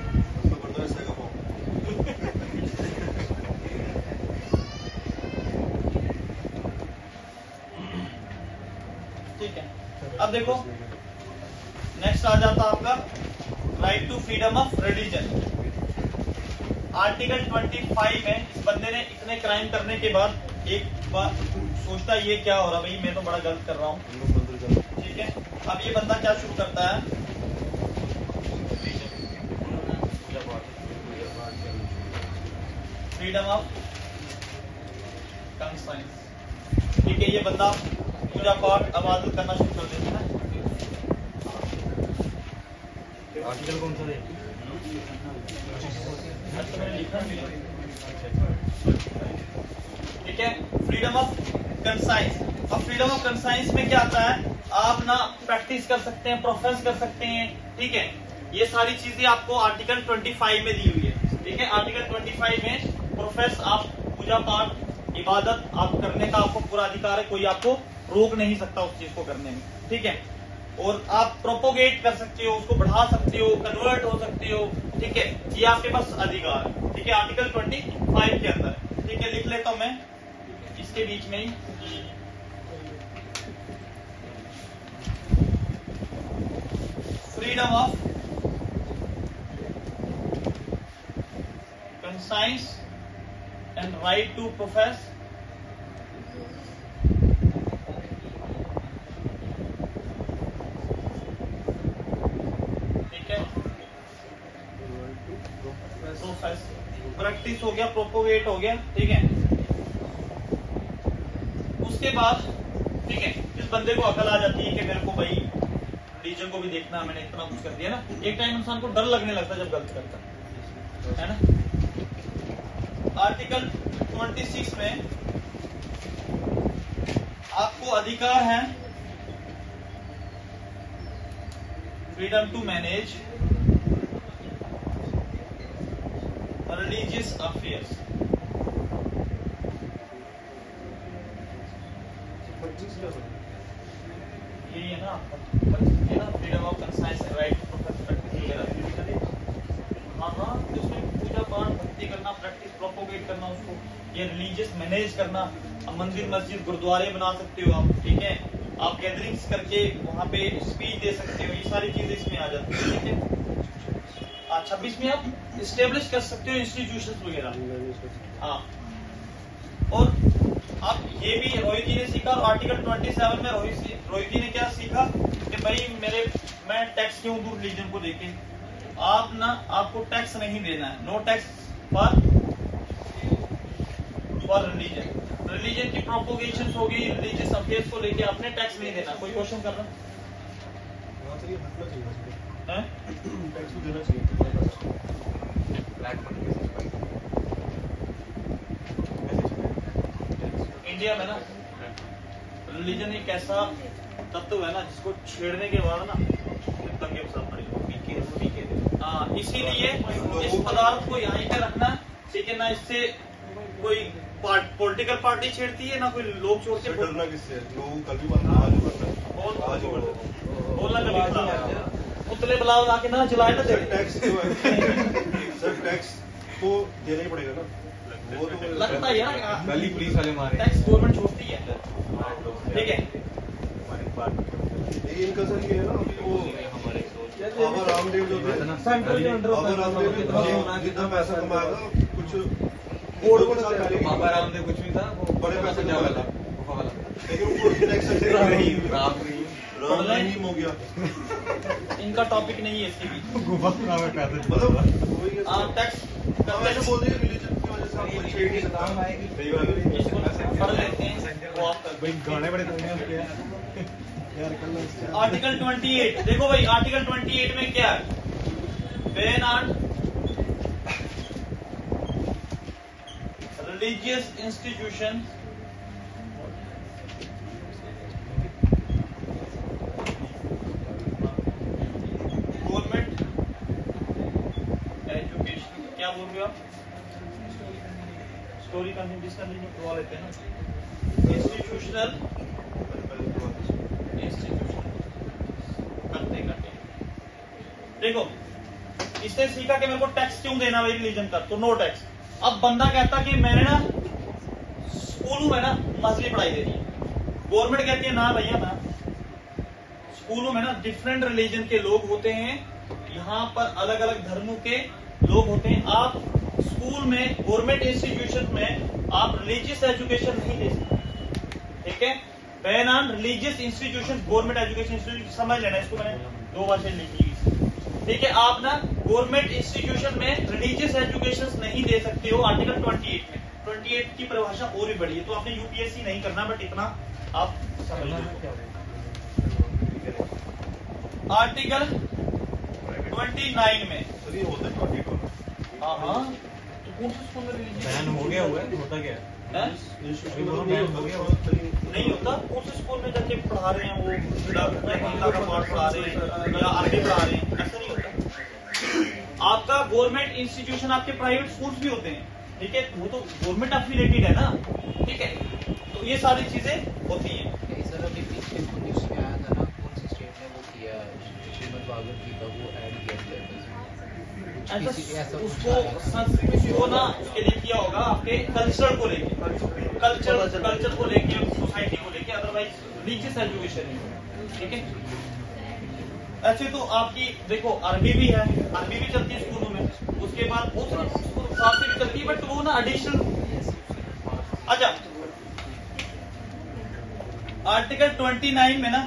S1: ठीक है। अब देखो नेक्स्ट आ जाता आपका right to freedom of religion. Article 25 में इस बंदे ने इतने क्राइम करने के बाद एक बार सोचता ये क्या हो रहा भाई, मैं तो बड़ा गलत कर रहा हूँ, ठीक है। अब ये बंदा क्या शुरू करता है, फ्रीडम ऑफ कंसाइंस, ठीक है। ये बंदा पूजा पाठ इबादत करना शुरू कर देता है।
S2: आर्टिकल कौन सा है?
S1: ठीक है, फ्रीडम ऑफ कंसाइंस। अब फ्रीडम ऑफ कंसाइंस में क्या आता है, आप ना प्रैक्टिस कर सकते हैं, प्रोफेस कर सकते हैं, ठीक है। ये सारी चीजें आपको आर्टिकल 25 में दी हुई है, ठीक है। आर्टिकल 25 में प्रोफेस, आप पूजा पाठ इबादत आप करने का आपको पूरा अधिकार है, कोई आपको रोक नहीं सकता उस चीज को करने में, ठीक है। और आप प्रोपोगेट कर सकते हो, उसको बढ़ा सकते हो, कन्वर्ट हो सकते हो, ठीक है। ये आपके पास अधिकार है, ठीक है, आर्टिकल 25 के अंदर, ठीक है। लिख लेता हूं मैं इसके बीच में ही, freedom of conscience and right to profess practise हो गया, प्रोपोगेट हो गया, ठीक है। उसके बाद, ठीक है, इस बंदे को अकल आ जाती है कि मेरे को भाई रिलीजन को भी देखना, मैंने इतना कुछ कर दिया ना। एक टाइम इंसान को डर लगने लगता है जब गलत करता है ना। आर्टिकल 26 में आपको अधिकार है freedom to manage religious affairs. यही है ना, freedom of conscience and right to practise वगैरह। हाँ, उसमें पूजा पाठ, भक्ति करना, प्रैक्टिस प्रोपोगेट करना, उसको ये रिलीजियस मैनेज करना। अब मंदिर मस्जिद गुरुद्वारे बना सकते हो आप, ठीक है। आप गैदरिंग्स करके वहां पे स्पीच दे सकते हो, ये सारी चीजें इसमें आ जाती है, ठीक है। 26 में आप इस्टेब्लिश कर सकते हो इंस्टीट्यूशंस वगैरह, हाँ। और आप ये भी रोहित जी ने सीखा, और आर्टिकल 27 में रोहित जी ने क्या सीखा कि भाई मैं टैक्स क्यों दूं रिलीजन को देके, आप ना, आपको टैक्स नहीं देना है, नो टैक्स फॉर रिलीजन की प्रोपोगेशन होगी, रिलीजियस अफेयर्स को लेके आपने टैक्स नहीं देना। कोई क्वेश्चन कर रहा है?
S2: टैक्स देना चाहिए।
S1: इंडिया में ना रिलीजन एक ऐसा तत्व है ना जिसको छेड़ने के बाद ना दंगे फसाद पड़ेगा। हाँ, इसीलिए इस पदार्थ को यहीं पे रखना, ठीक है ना। इससे कोई पॉलिटिकल पार्टी छेड़ती है ना कोई लोग छोड़ते।
S2: डरना किससे? लोग कल भी आज ही कर देता हूँ।
S1: बोलना कभी खराब उतले बुलाओ आके ना चलाए ना
S2: सर
S1: दे
S2: टैक्स जो है सर टैक्स तो देना ही पड़ेगा ना वो तो मुझे
S1: लगता है यार
S3: कल ही पुलिस वाले मारे
S1: टैक्स गवर्नमेंट छोड़ती है ठीक है
S2: लेकिन इनका सर ये है ना कि वो बाबा रामदेव जो थे बाबा रामदेव जितना पैसा कमाएगा कुछ बोर्ड को साथ डालेगी
S3: बाबा रामदेव कुछ भी था वो
S2: बड़े पैसे
S3: क्या
S2: कमाया
S3: वाला
S2: था लेकिन उनको टैक्स
S3: राम
S2: राम रहीम हो गया
S1: इनका टॉपिक नहीं है इसके बीच
S2: मतलब वही है
S1: टैक्स
S2: हम ऐसे बोल रहे हैं रिलीजन की वजह से आप कोई छेड़ नहीं सकता
S1: इसको पढ़ लेते हैं वो आप
S3: भाई गाने बड़े तगड़े हैं यार कर लो
S1: आर्टिकल 28 देखो भाई आर्टिकल 28 में क्या है ban on religious institution government education क्या बोल रहे हो आप स्टोरी कंटिन्यू करवा लेते हैं ना इंस्टीट्यूशनल करते देखो इसने सीखा कि मेरे को टैक्स क्यों देना भाई रिलीजन का तो नो टैक्स अब बंदा कहता कि मैंने ना स्कूलों में ना मजहबी पढ़ाई देनी है गवर्नमेंट कहती है ना भैया ना स्कूलों में ना डिफरेंट रिलीजन के लोग होते हैं यहाँ पर अलग अलग धर्मों के लोग होते हैं आप स्कूल में गवर्नमेंट इंस्टीट्यूशन में आप रिलीजियस एजुकेशन नहीं दे सकते ठीक है ban on religious institution government education institution समझ लेना इसको मैंने दो भाषा लिखी ठीक है आप ना गवर्नमेंट इंस्टीट्यूशन में रिलीजियस एजुकेशन नहीं दे सकते हो आर्टिकल 28 में 28 की परिभाषा और भी बड़ी है तो आपने यूपीएससी नहीं करना बट इतना आप समझ लो आर्टिकल 29 में
S2: सर ये होता है 22
S1: हाँ हाँ तो कौन सा स्कूल में रिलीजियस
S3: बैन हो गया हुआ है होता क्या है
S1: है
S3: बैन हो गया
S1: नहीं होता कौन से स्कूल में जाके पढ़ा रहे हैं वो महिला का पाठ पढ़ा रहे हैं या अरबी पढ़ा रहे हैं ऐसा नहीं होता आपका गवर्नमेंट इंस्टीट्यूशन आपके प्राइवेट स्कूल्स भी होते हैं ठीक है वो तो गवर्नमेंट अफिलिएटेड है ना ठीक है तो ये सारी चीजें होती हैं
S4: सर अभी पिछले कुछ न्यूज़ में आया था ना कौन सी स्टेट ने वो किया श्रीमद् भागवत गीता को ऐड किया सिलेबस में
S1: ऐसा उसको संस्कृति को ना उसके लिए किया होगा आपके कल्चर को लेके कल्चर को लेके सोसाइटी को लेके अदरवाइज रिलीजियस एजुकेशन नहीं ठीक है ऐसे तो आपकी देखो अरबी भी है अरबी भी चलती है स्कूलों में उसके बाद बहुत सारे साथ से भी चलती है बट वो ना एडिशनल अच्छा आर्टिकल 29 में ना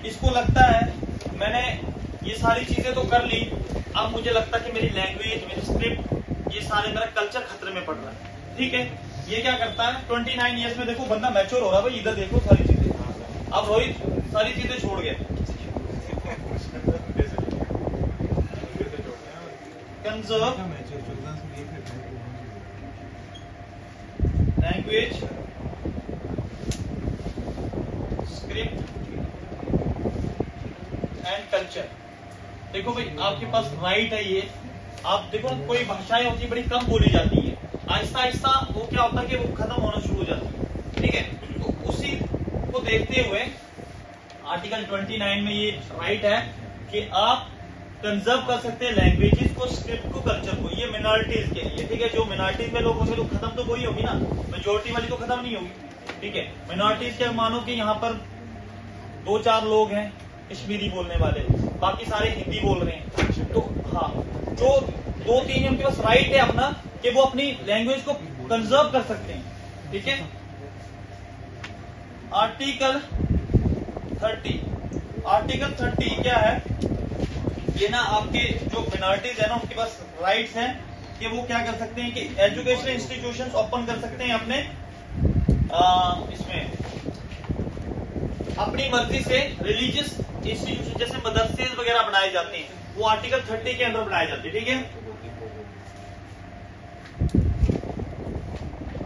S1: इसको लगता है मैंने ये सारी चीजें तो कर ली अब मुझे लगता है कि मेरी लैंग्वेज मेरी स्क्रिप्ट ये सारे मेरा कल्चर खतरे में पड़ रहा है ठीक है ये क्या करता है 29 ईयर्स में देखो बंदा मैच्योर हो रहा है भाई इधर देखो सारी चीजें अब रोहित सारी चीजें छोड़ गए conserve language script and culture देखो भाई आपके पास राइट है ये आप देखो कोई भाषाएं होती है बड़ी कम बोली जाती है आहिस्ता आहिस्ता वो क्या होता है कि वो खत्म होना शुरू हो जाती है ठीक है तो उसी को देखते हुए आर्टिकल 29 में ये राइट है कि आप कंजर्व कर सकते हैं लैंग्वेजेस को स्क्रिप्ट को कल्चर को ये मिनॉरिटीज के लिए ठीक है जो मिनॉरिटीज में लोग होंगे तो खत्म तो वही होगी ना मेजोरिटी वाली तो खत्म नहीं होगी ठीक है मिनॉरिटीज के मानो कि यहाँ पर 2-4 लोग हैं कश्मीरी बोलने वाले बाकी सारे हिंदी बोल रहे हैं तो हाँ जो 2-3 उनके पास राइट है अपना कि वो अपनी लैंग्वेज को कंजर्व कर सकते हैं ठीक है आर्टिकल 30 क्या है ये ना आपके जो मिनॉरिटीज है ना उनके पास राइट्स हैं कि वो क्या कर सकते हैं कि एजुकेशनल इंस्टीट्यूशंस ओपन कर सकते हैं अपने इसमें अपनी मर्जी से रिलीजियस इंस्टीट्यूशन जैसे मदरसे वगैरह बनाए जाते हैं वो आर्टिकल 30 के अंदर बनाए जाते हैं ठीक है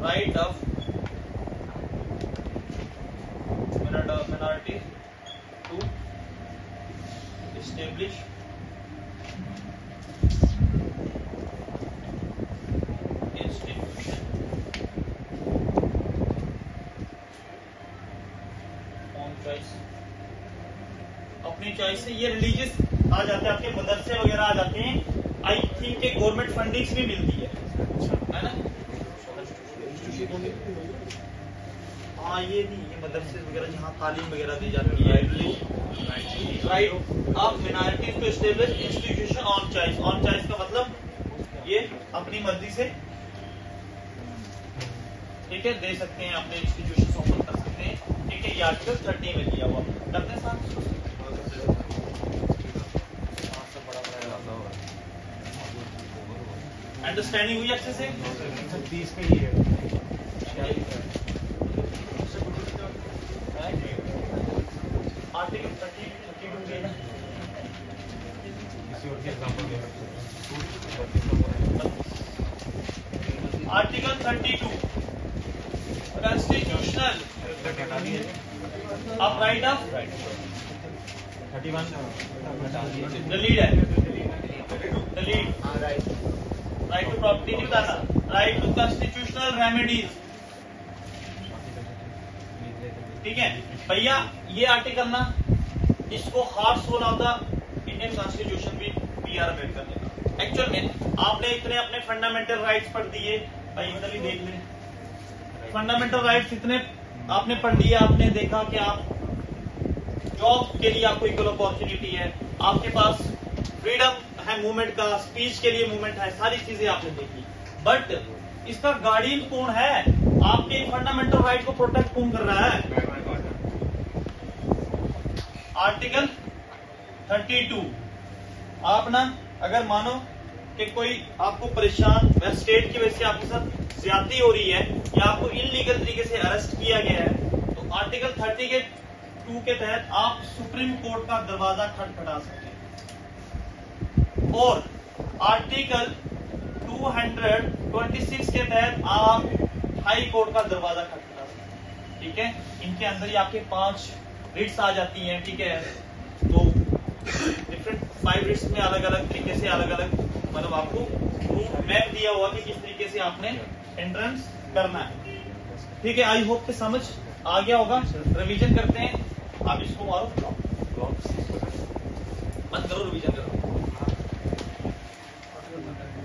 S1: right of minority to establish institution on choice अपनी चॉइस से। ये रिलीजियस आ जाते हैं, आपके मदरसे वगैरह आ जाते हैं। आई थिंक के गवर्नमेंट फंडिंग्स भी मिलती है ना। हाँ ये भी, ये मदरसे वगैरह जहाँ तालीम वगैरह दी जाती है। Right of minorities to establish institution on choice. On choice का मतलब ये अपनी मर्जी से, ठीक है, दे सकते हैं, अपने इंस्टीट्यूशन ओपन कर सकते हैं। ठीक है, ये आर्टिकल 30 में दिया हुआ। करते हैं साथ अंडरस्टैंडिंग हुई अच्छे से?
S3: 30 पे ही है।
S1: आर्टिकल 32 है ना।
S3: किसी और के example they
S1: article 32 constitutional of right of
S3: 31
S1: the lead है, द लीड
S4: हाँ राइट
S1: राइट टू प्रॉपर्टी नहीं बताना, राइट टू कॉन्स्टिट्यूशनल रेमेडीज। ठीक है भैया, ये आर्टिकल ना, इसको heart soul of the Indian constitution भी पीआर कर देगा। एक्चुअल में आपने इतने अपने फंडामेंटल राइट्स पढ़ दिए भाई, इधर ही देख लें। फंडामेंटल राइट्स इतने आपने पढ़ लिया, आपने देखा कि आप जॉब के लिए आपको इक्वल अपॉर्चुनिटी है, आपके पास फ्रीडम है मूवमेंट का, स्पीच के लिए मूवमेंट है, सारी चीजें आपने देखी। बट इसका गार्डियन कौन है? आपके फंडामेंटल राइट को प्रोटेक्ट कौन कर रहा है? आर्टिकल 32। आप ना अगर मानो कि कोई आपको परेशान या स्टेट की वजह से आपके साथ ज्यादती हो रही है या आपको इनलीगल तरीके से अरेस्ट किया गया है, तो आर्टिकल 32 के तहत आप सुप्रीम कोर्ट का दरवाजा खटखटा सकते हैं। और आर्टिकल 226 के तहत आप हाई कोर्ट का दरवाजा खटखटा सकते हैं। ठीक है, इनके अंदर ही आपके 5 रिट्स आ जाती हैं। ठीक है, तो डिफरेंट 5 रिट्स में अलग अलग तरीके से अलग अलग मतलब आपको रूट मैप दिया हुआ कि किस तरीके से आपने एंट्रेंस करना है। ठीक है, आई होप कि समझ आ गया होगा। रिवीजन करते हैं, आप इसको मारो, बंद करो, रिवीजन करो।